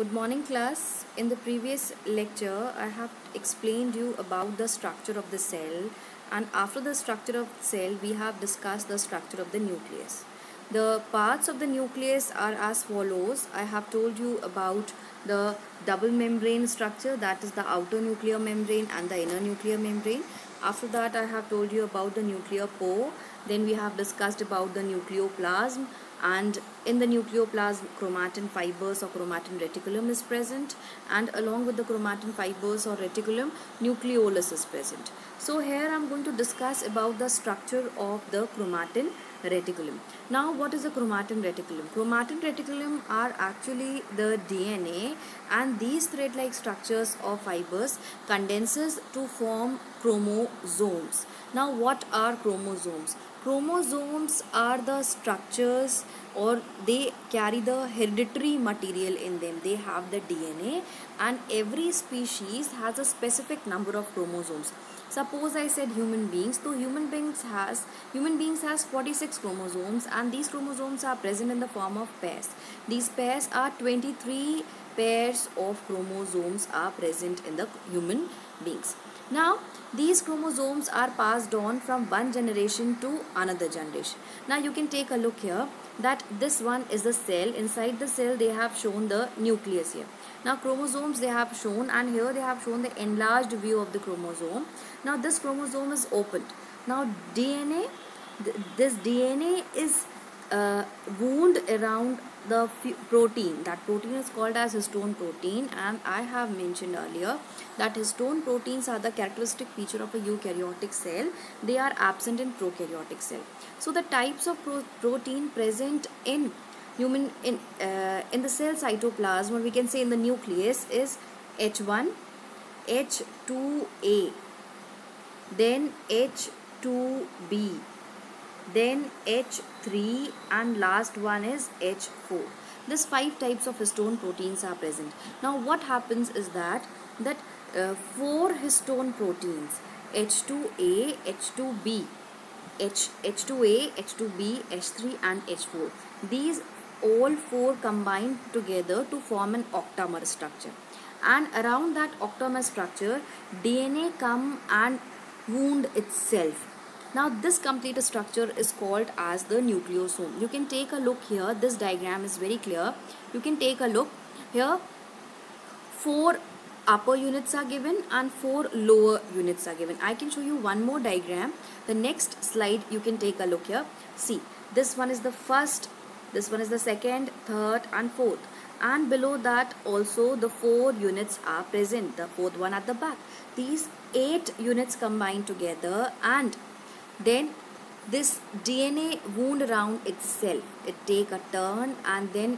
Good morning class. In the previous lecture I have explained you about the structure of the cell, and after the structure of the cell we have discussed the structure of the nucleus. The parts of the nucleus are as follows. I have told you about the double membrane structure, that is the outer nuclear membrane and the inner nuclear membrane. After that I have told you about the nuclear pore. Then we have discussed about the nucleoplasm, and in the nucleoplasm chromatin fibers or chromatin reticulum is present, and along with the chromatin fibers or reticulum nucleolus is present. So here I am going to discuss about the structure of the chromatin reticulum. Now what is the chromatin reticulum? Chromatin reticulum are actually the DNA, and these thread-like structures of fibers condenses to form chromosomes. Now what are chromosomes? Chromosomes are the structures, or they carry the hereditary material in them. They have the DNA, and every species has a specific number of chromosomes. Suppose I said human beings, so human beings has 46 chromosomes, and these chromosomes are present in the form of pairs. These pairs are 23 pairs of chromosomes are present in the human beings. Now these chromosomes are passed on from one generation to another generation. Now you can take a look here that this one is the cell. Inside the cell they have shown the nucleus here. Now chromosomes they have shown, and here they have shown the enlarged view of the chromosome. Now this chromosome is opened. Now DNA, this DNA is wound around the protein. That protein is called as histone protein, and I have mentioned earlier that histone proteins are the characteristic feature of a eukaryotic cell. They are absent in prokaryotic cell. So the types of protein present in in the cell cytoplasm, or we can say in the nucleus, is H1, H2A, then H2B, then H3, and last one is H4. These 5 types of histone proteins are present. Now what happens is that 4 histone proteins, H2A, H2B, H2A, H2B, H3 and H4, these all 4 combine together to form an octamer structure, and around that octamer structure DNA come and wound itself. Now this complete structure is called as the nucleosome. You can take a look here. This diagram is very clear. You can take a look here. 4 upper units are given and 4 lower units are given. I can show you one more diagram. The next slide you can take a look here. See, this one is the first, this one is the second, third and fourth, and below that also the 4 units are present, the 4th one at the back. These 8 units combine together, and then this DNA wound around itself, it take a turn, and then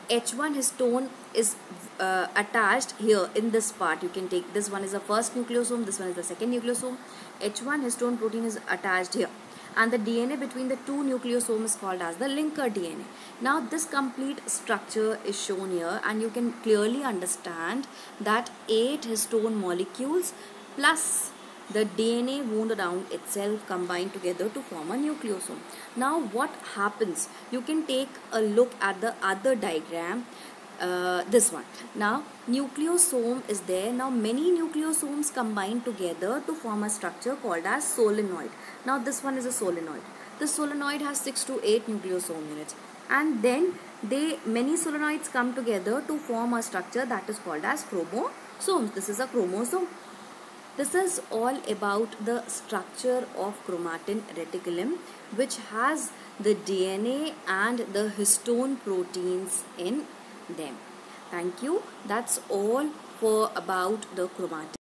H1 histone is attached here in this part. You can take this one is the first nucleosome, this one is the second nucleosome. H1 histone protein is attached here, and the DNA between the 2 nucleosomes is called as the linker DNA. Now this complete structure is shown here, and you can clearly understand that 8 histone molecules plus the DNA wound around itself combine together to form a nucleosome. Now what happens? You can take a look at the other diagram, this one. Now nucleosome is there. Now many nucleosomes combine together to form a structure called as solenoid. Now this one is a solenoid. The solenoid has 6 to 8 nucleosome units, and then many solenoids come together to form a structure that is called as chromosomes. This is a chromosome. This is all about the structure of chromatin reticulum, which has the DNA and the histone proteins in them. Thank you. That's all for about the chromatin.